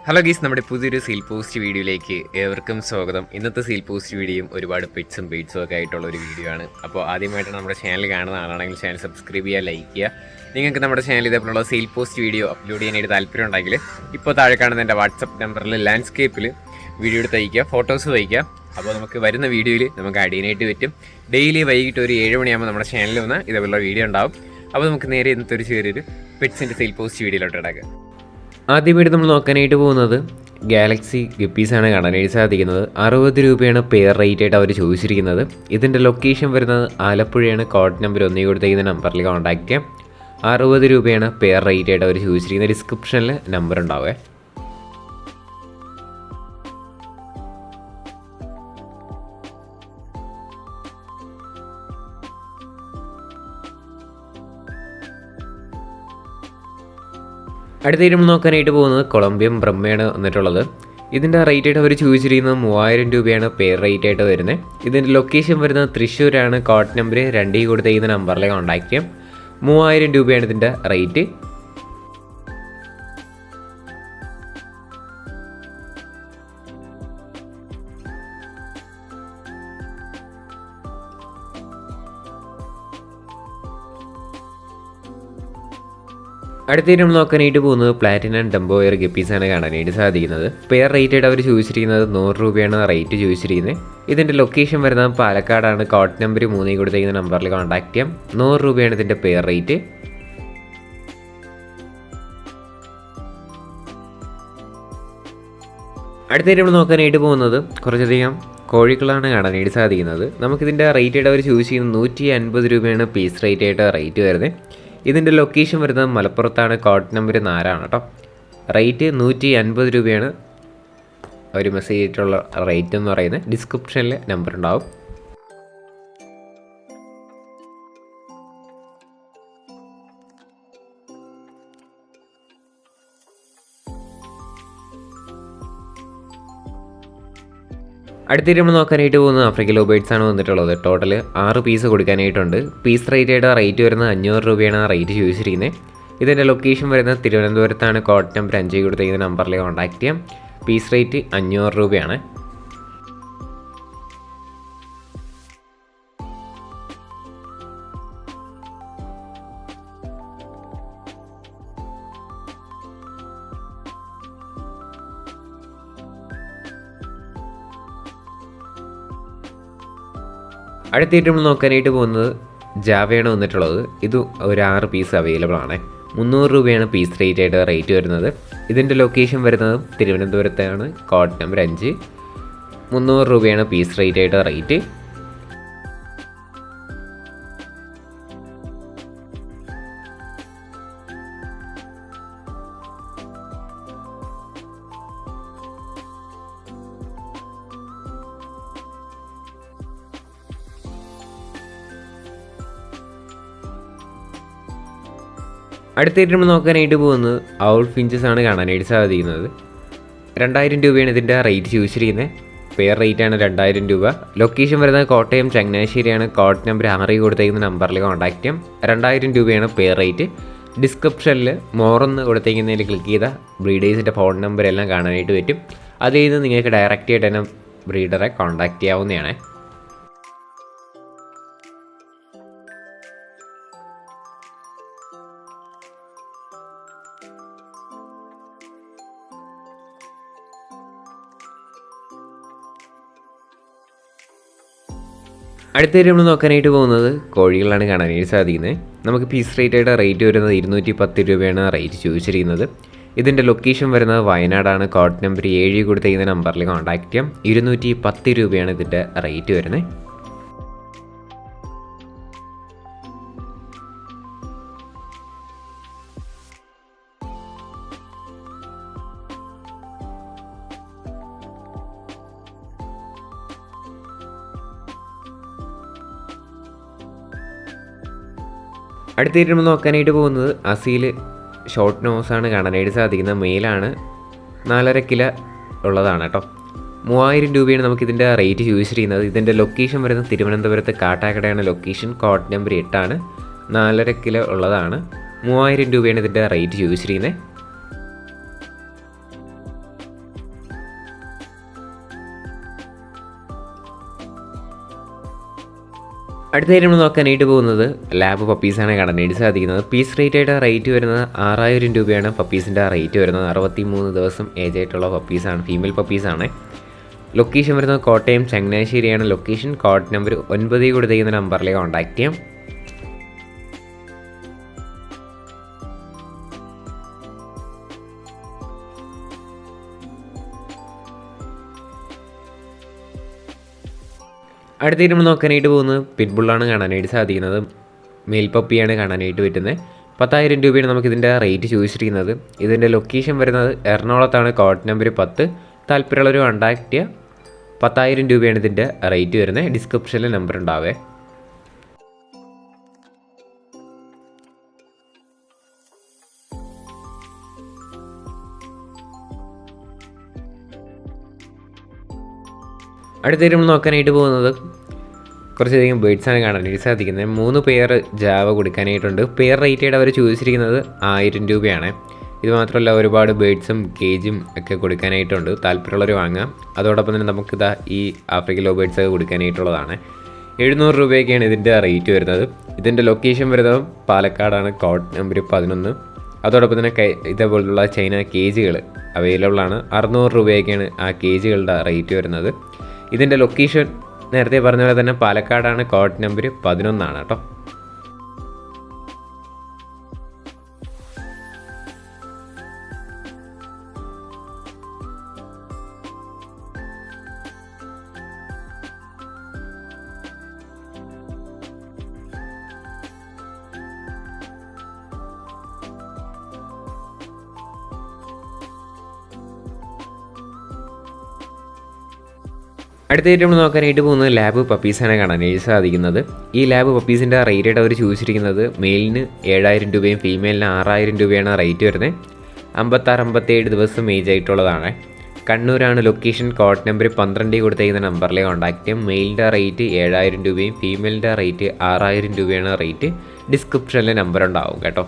Hello ഗീസ്, നമ്മുടെ പുതിയൊരു seal post വീഡിയോയിലേക്ക് ഏവർക്കും സ്വാഗതം. ഇന്നത്തെ സീൽ പോസ്റ്റ് വീഡിയോയും ഒരുപാട് പെറ്റ്സും ബീഡ്സും ഒക്കെ ആയിട്ടുള്ള ഒരു വീഡിയോ ആണ്. അപ്പോൾ ആദ്യമായിട്ട് നമ്മുടെ ചാനൽ കാണുന്ന ആളാണെങ്കിൽ ചാനൽ സബ്സ്ക്രൈബ് ചെയ്യുക, ലൈക്ക് ചെയ്യുക. നിങ്ങൾക്ക് നമ്മുടെ ചാനൽ ഇതേപോലുള്ള സെയിൽ പോസ്റ്റ് വീഡിയോ അപ്ലോഡ് ചെയ്യാനായിട്ട് താല്പര്യം ഉണ്ടെങ്കിൽ ഇപ്പോൾ താഴെ കാണുന്ന എൻ്റെ വാട്സപ്പ് നമ്പറിൽ ലാൻഡ്സ്കേപ്പിൽ വീഡിയോ എടുത്ത് അയക്കുക, ഫോട്ടോസ് വയ്ക്കുക. അപ്പോൾ നമുക്ക് വരുന്ന വീഡിയോയിൽ നമുക്ക് അടിയനായിട്ട് പറ്റും. ഡെയിലി വൈകിട്ട് ഒരു 7 മണിയാകുമ്പോൾ നമ്മുടെ ചാനലിൽ വന്ന് ഇതേപോലുള്ള വീഡിയോ ഉണ്ടാവും. അപ്പോൾ നമുക്ക് നേരെ ഇന്നത്തെ ഒരു ചെറിയൊരു പെറ്റ്സിൻ്റെ സെയിൽ പോസ്റ്റ് വീഡിയോയിലോട്ട് ഇടാക്കുക. ആദ്യമായിട്ട് നമ്മൾ നോക്കാനായിട്ട് പോകുന്നത് ഗാലക്സി ഗപ്പീസാണ് കാണാനായിട്ട് സാധിക്കുന്നത്. 60 രൂപയാണ് പെയർ റേറ്റ് ആയിട്ട് അവർ ചോദിച്ചിരിക്കുന്നത്. ഇതിൻ്റെ ലൊക്കേഷൻ വരുന്നത് ആലപ്പുഴയാണ്. കോഡ് നമ്പർ 1 കൊടുത്തേക്കുന്ന നമ്പറിൽ കോൺടാക്ട് ചെയ്യാം. 60 രൂപയാണ് പെയർ റേറ്റ് ആയിട്ട് അവർ ചോദിച്ചിരിക്കുന്നത്. ഡിസ്ക്രിപ്ഷനിൽ നമ്പർ ഉണ്ടാവേ. അടുത്തായിട്ട് നമ്മൾ നോക്കാനായിട്ട് പോകുന്നത് കൊളംബിയം ബ്രഹ്മയാണ് വന്നിട്ടുള്ളത്. ഇതിൻ്റെ റേറ്റ് ആയിട്ട് അവർ ചോദിച്ചിരിക്കുന്നത് 3000 രൂപയാണ് പെയർ റേറ്റ് ആയിട്ട് വരുന്നത്. ഇതിൻ്റെ ലൊക്കേഷൻ വരുന്നത് തൃശ്ശൂരാണ്. കോഡ് നമ്പർ 2 കൊടുത്തേക്കുന്ന നമ്പറിൽ കോൺടാക്ട് ചെയ്യാം. 3000 രൂപയാണ് ഇതിൻ്റെ റേറ്റ്. അടുത്തായിട്ട് നമ്മൾ നോക്കാനായിട്ട് പോകുന്നത് പ്ലാറ്റിനം ഡംബോയർ ഗപ്പീസാണ് കാണാനായിട്ട് സാധിക്കുന്നത്. പെയർ റേറ്റ് ആയിട്ട് അവർ ചോദിച്ചിരിക്കുന്നത് 100 രൂപയാണ് റേറ്റ് ചോദിച്ചിരിക്കുന്നത്. ഇതിൻ്റെ ലൊക്കേഷൻ വരുന്നത് പാലക്കാടാണ്. കോഡ് നമ്പർ 3 കൊടുത്തേക്കുന്ന നമ്പറിൽ കോൺടാക്ട് ചെയ്യാം. 100 രൂപയാണ് ഇതിൻ്റെ പെയർ റേറ്റ്. അടുത്തായിട്ട് നമ്മൾ നോക്കാനായിട്ട് പോകുന്നത് കുറച്ചധികം കോഴികളാണ് കാണാനായിട്ട് സാധിക്കുന്നത്. നമുക്കിതിൻ്റെ റേറ്റ് ആയിട്ട് അവർ ചോദിച്ചിരിക്കുന്നത് 150 രൂപയാണ് പീസ് റേറ്റ് ആയിട്ട് റേറ്റ് വരുന്നത്. ഇതിൻ്റെ ലൊക്കേഷൻ വരുന്നത് മലപ്പുറത്താണ്. കോഡ് നമ്പർ 4 കേട്ടോ. റേറ്റ് 150 രൂപയാണ് അവർ മെസ്സേജ് ചെയ്തിട്ടുള്ള റേറ്റ് എന്ന് പറയുന്നത്. ഡിസ്ക്രിപ്ഷനിൽ നമ്പർ ഉണ്ടാവും. അടുത്തിട്ട് നമ്മൾ നോക്കാനായിട്ട് പോകുന്നത് ആഫ്രിക്കൻ ലവ് ആണ് വന്നിട്ടുള്ളത്. ടോട്ടൽ 6 പീസ് കൊടുക്കാനായിട്ടുണ്ട്. പീസ് റേറ്റ് ആയിട്ട് റേറ്റ് വരുന്നത് 500 രൂപയാണ് റേറ്റ് ചോദിച്ചിരിക്കുന്നത്. ഇതിൻ്റെ ലൊക്കേഷൻ വരുന്നത് തിരുവനന്തപുരത്താണ്. കോഡ് നമ്പർ 5 കൊടുത്തേക്കുന്ന നമ്പറിൽ കോൺടാക്ട് ചെയ്യാം. പീസ് റേറ്റ് 500 രൂപയാണ്. അടുത്തായിട്ട് നമ്മൾ നോക്കാനായിട്ട് പോകുന്നത് ജാവയാണ് വന്നിട്ടുള്ളത്. ഇത് ഒരു 6 പീസ് അവൈലബിൾ ആണ്. 300 രൂപയാണ് പീസ് റേറ്റ് ആയിട്ട് റേറ്റ് വരുന്നത്. ഇതിൻ്റെ ലൊക്കേഷൻ വരുന്നത് തിരുവനന്തപുരത്താണ്. Code number 5. 300 രൂപയാണ് പീസ് റേറ്റ് ആയിട്ട് റേറ്റ്. അടുത്തായിട്ട് നമ്മൾ നോക്കാനായിട്ട് പോകുന്നത് ഔൾ ഫിഞ്ചസ് ആണ് കാണാനായിട്ട് സാധിക്കുന്നത്. 2000 രൂപയാണ് ഇതിൻ്റെ റേറ്റ് ചോദിച്ചിരിക്കുന്നത്. പെയർ റേറ്റ് ആണ് 2000 രൂപ. ലൊക്കേഷൻ വരുന്നത് കോട്ടയം ചങ്ങനാശ്ശേരിയാണ്. കോഡ് നമ്പർ 6 കൊടുത്തേക്കുന്ന നമ്പറിൽ കോൺടാക്ട് ചെയ്യാം. 2000 രൂപയാണ് പെയർ റേറ്റ്. ഡിസ്ക്രിപ്ഷനിൽ മോറെന്ന് കൊടുത്തേക്കുന്നതിൽ ക്ലിക്ക് ചെയ്താൽ ബ്രീഡേഴ്സിൻ്റെ ഫോൺ നമ്പർ എല്ലാം കാണാനായിട്ട് പറ്റും. അതിൽ നിന്ന് നിങ്ങൾക്ക് ഡയറക്റ്റ് ആയിട്ട് തന്നെ ബ്രീഡറെ കോൺടാക്ട് ചെയ്യാവുന്നതാണ്. അടുത്തായിട്ട് നമ്മൾ നോക്കാനായിട്ട് പോകുന്നത് കോഴികളാണ് കാണാനായിട്ട് സാധിക്കുന്നത്. നമുക്ക് പീസ് റേറ്റ് ആയിട്ട് റേറ്റ് വരുന്നത് 210 രൂപയാണ് റേറ്റ് ചോദിച്ചിരിക്കുന്നത്. ഇതിൻ്റെ ലൊക്കേഷൻ വരുന്നത് വയനാടാണ്. കോഡ് നമ്പർ 7 കൊടുത്തേക്കുന്ന നമ്പറിൽ കോൺടാക്ട് ചെയ്യാം. 210 രൂപയാണ് ഇതിൻ്റെ റേറ്റ് വരുന്നത്. അടുത്തായിട്ട് നമ്മൾ നോക്കാനായിട്ട് പോകുന്നത് അസീൽ ഷോർട്ട് നോസാണ് കാണാനായിട്ട് സാധിക്കുന്നത്. മെയിലാണ്. 4.5 കിലോ ഉള്ളതാണ് കേട്ടോ. 3000 രൂപയാണ് നമുക്കിതിൻ്റെ റേറ്റ് ചോദിച്ചിരിക്കുന്നത്. ഇതിൻ്റെ ലൊക്കേഷൻ വരുന്നത് തിരുവനന്തപുരത്ത് കാട്ടാക്കടയാണ് ലൊക്കേഷൻ. കോഡ് നമ്പർ 8 4.5 കിലോ ഉള്ളതാണ്. 3000 രൂപയാണ് ഇതിൻ്റെ റേറ്റ് ചോദിച്ചിരിക്കുന്നത്. അടുത്തായിട്ട് നമ്മൾ നോക്കാനായിട്ട് പോകുന്നത് ലാബ് പപ്പീസാണ് കാണാനായിട്ട് സാധിക്കുന്നത്. പീസ് റേറ്റ് വരുന്നത് 6000 രൂപയാണ്. പപ്പീസിൻ്റെ റേറ്റ് വരുന്നത് 63 ദിവസം ഏജ് ആയിട്ടുള്ള പപ്പീസാണ്, ഫീമെയിൽ പപ്പീസാണ്. ലൊക്കേഷൻ വരുന്നത് കോട്ടയം ചങ്ങനാശ്ശേരിയാണ്. ലൊക്കേഷൻ കോഡ് നമ്പർ 9 കൊടുത്തിരിക്കുന്ന നമ്പറിലേക്ക് കോൺടാക്ട് ചെയ്യാം. അടുത്തായിട്ട് നമ്മൾ നോക്കാനായിട്ട് പോകുന്നത് പിറ്റ്ബുള്ളാണ് കാണാനായിട്ട് സാധിക്കുന്നത്. മെയിൽ പപ്പിയാണ് കാണാനായിട്ട് പറ്റുന്നത്. 10,000 രൂപയാണ് നമുക്കിതിൻ്റെ റേറ്റ് ചോദിച്ചിരിക്കുന്നത്. ഇതിൻ്റെ ലൊക്കേഷൻ വരുന്നത് എറണാകുളത്താണ്, കോഡ് നമ്പർ 10. താല്പര്യമുള്ളവർ കോൺടാക്ട് ചെയ്യുക. 10,000 രൂപയാണ് ഇതിൻ്റെ റേറ്റ് വരുന്നത്. ഡിസ്ക്രിപ്ഷനിൽ നമ്പർ ഉണ്ടാവേ. അടുത്തായിട്ട് നമ്മൾ നോക്കാനായിട്ട് പോകുന്നത് കുറച്ചധികം ബേഡ്സാണ് കാണാനായിട്ട് സാധിക്കുന്നത്. 3 പെയർ ജാവ കൊടുക്കാനായിട്ടുണ്ട്. പെയർ റേറ്റ് അവർ ചോദിച്ചിരിക്കുന്നത് 1000 രൂപയാണ്. ഇത് മാത്രമല്ല ഒരുപാട് ബേഡ്സും കേജും ഒക്കെ കൊടുക്കാനായിട്ടുണ്ട്. താല്പര്യമുള്ളവർ വാങ്ങാം. അതോടൊപ്പം തന്നെ നമുക്കിതാ ഈ ആഫ്രിക്കൻ ലോ ബേഡ്സൊക്കെ കൊടുക്കാനായിട്ടുള്ളതാണ്. 700 രൂപയൊക്കെയാണ് ഇതിൻ്റെ റേറ്റ് വരുന്നത്. ഇതിൻ്റെ ലൊക്കേഷൻ വരുന്നത് പാലക്കാടാണ്, കോഡ് നമ്പർ 11. അതോടൊപ്പം തന്നെ ഇതേപോലുള്ള ചൈന കേജുകൾ അവൈലബിൾ ആണ്. 600 രൂപയൊക്കെയാണ് ആ കേജുകളുടെ റേറ്റ് വരുന്നത്. ഇതിൻ്റെ ലൊക്കേഷൻ നേരത്തെ പറഞ്ഞ പോലെ തന്നെ പാലക്കാടാണ്, കോഡ് നമ്പർ 11 കേട്ടോ. അടുത്തായിട്ട് നമ്മൾ നോക്കാനായിട്ട് പോകുന്നത് ലാബ് പപ്പീസാണ് കാണാനായിട്ട് സാധിക്കുന്നത്. ഈ ലാബ് പപ്പീസിൻ്റെ റേറ്റ് അവർ ചോദിച്ചിരിക്കുന്നത് മെയിലിന് 7000 രൂപയും ഫീമെയിലിന് 6000 രൂപയാണ് റേറ്റ് വരുന്നത്. 56-57 ദിവസം ഏജ് ആയിട്ടുള്ളതാണ്. കണ്ണൂരാണ് ലൊക്കേഷൻ, കോഡ് നമ്പർ 12 കൊടുത്തിരിക്കുന്ന നമ്പറിലേക്ക് കോൺടാക്ട് ചെയ്യും. മെയിലിൻ്റെ റേറ്റ് 7000 രൂപയും ഫീമെയിലിൻ്റെ റേറ്റ് 6000 രൂപയാണ് റേറ്റ്. ഡിസ്ക്രിപ്ഷനിൽ നമ്പർ ഉണ്ടാവും കേട്ടോ.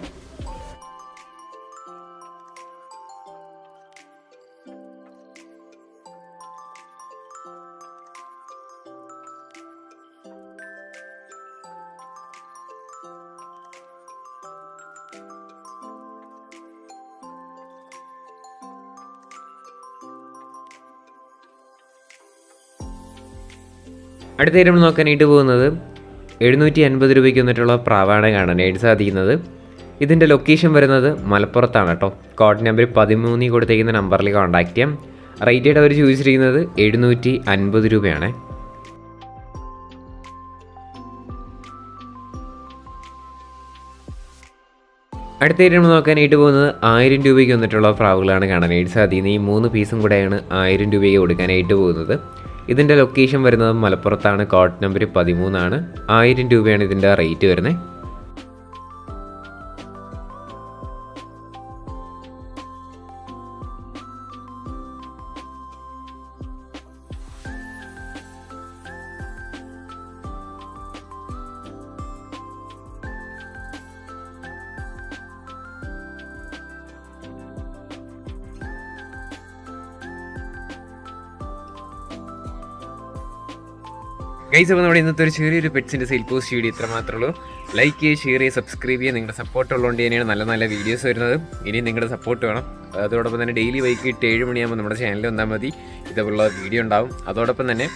അടുത്തായിട്ട് നമ്മൾ നോക്കാനായിട്ട് പോകുന്നത് 750 രൂപയ്ക്ക് വന്നിട്ടുള്ള പ്രാവാണ് കാണാനായിട്ട് സാധിക്കുന്നത്. ഇതിൻ്റെ ലൊക്കേഷൻ വരുന്നത് മലപ്പുറത്താണ് കേട്ടോ. കോഡ് നമ്പർ 13 കൊടുത്തിരിക്കുന്ന നമ്പറിലേക്ക് കോൺടാക്ട് ചെയ്യാം. റേറ്റ് അവർ ചോദിച്ചിരിക്കുന്നത് 750 രൂപയാണ്. അടുത്തായിട്ട് നമ്മൾ നോക്കാനായിട്ട് പോകുന്നത് 1000 രൂപയ്ക്ക് വന്നിട്ടുള്ള പ്രാവുകളാണ് കാണാനായിട്ട് സാധിക്കുന്നത്. ഈ 3 പീസും കൂടെയാണ് 1000 രൂപയ്ക്ക് കൊടുക്കാനായിട്ട് പോകുന്നത്. ഇതിൻ്റെ ലൊക്കേഷൻ വരുന്നത് മലപ്പുറത്താണ്, കോഡ് നമ്പർ 13. 1000 രൂപയാണ് ഇതിൻ്റെ റേറ്റ് വരുന്നത്. ഗൈസ്, അപ്പോൾ നമ്മുടെ ഇന്നത്തെ ഒരു ചെറിയൊരു പെറ്റ്സിൻ്റെ സെയിൽ പോസ്റ്റ് വീഡിയോ ഇത്ര മാത്രമേ ഉള്ളൂ. ലൈക്ക് ചെയ്യുക, ഷെയർ ചെയ്യുക, സബ്സ്ക്രൈബ് ചെയ്യുക. നിങ്ങളുടെ സപ്പോർട്ട് ഉള്ളതുകൊണ്ട് തന്നെയാണ് നല്ല നല്ല വീഡിയോസ് വരുന്നത്. ഇനിയും നിങ്ങളുടെ സപ്പോർട്ട് വേണം. അതോടൊപ്പം തന്നെ ഡെയിലി വൈകിട്ട് 7 മണിയാകുമ്പോൾ നമ്മുടെ ചാനലിൽ വന്നാൽ മതി, ഇതുപോലുള്ള വീഡിയോ ഉണ്ടാവും. അതോടൊപ്പം തന്നെ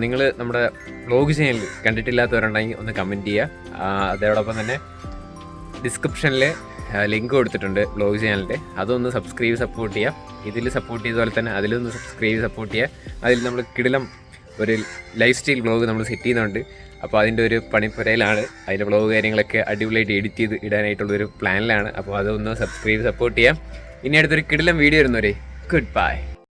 നിങ്ങൾ നമ്മുടെ വ്ലോഗ് ചാനൽ കണ്ടിട്ടില്ലാത്തവരുണ്ടെങ്കിൽ ഒന്ന് കമൻറ്റ് ചെയ്യുക. അതോടൊപ്പം തന്നെ ഡിസ്ക്രിപ്ഷനിൽ ലിങ്ക് കൊടുത്തിട്ടുണ്ട് വ്ലോഗ് ചാനലിൻ്റെ, അതൊന്ന് സപ്പോർട്ട് ചെയ്യുക. ഇതിൽ സപ്പോർട്ട് ചെയ്ത പോലെ തന്നെ അതിലൊന്ന് സപ്പോർട്ട് ചെയ്യുക. അതിൽ നമ്മൾ കിടിലം ഒരു ലൈഫ് സ്റ്റൈൽ വ്ളോഗ് നമ്മൾ സെറ്റ് ചെയ്യുന്നുണ്ട്. അപ്പോൾ അതിൻ്റെ ഒരു പണിപ്പുരയിലാണ്. അതിൻ്റെ വ്ളോഗ് കാര്യങ്ങളൊക്കെ അടിപൊളിയായിട്ട് എഡിറ്റ് ചെയ്ത് ഇടാനായിട്ടുള്ളൊരു പ്ലാനിലാണ്. അപ്പോൾ അതൊന്ന് സപ്പോർട്ട് ചെയ്യാം. ഇനി അടുത്തൊരു കിടിലം വീഡിയോ വരുന്നവരെ ഗുഡ് ബൈ.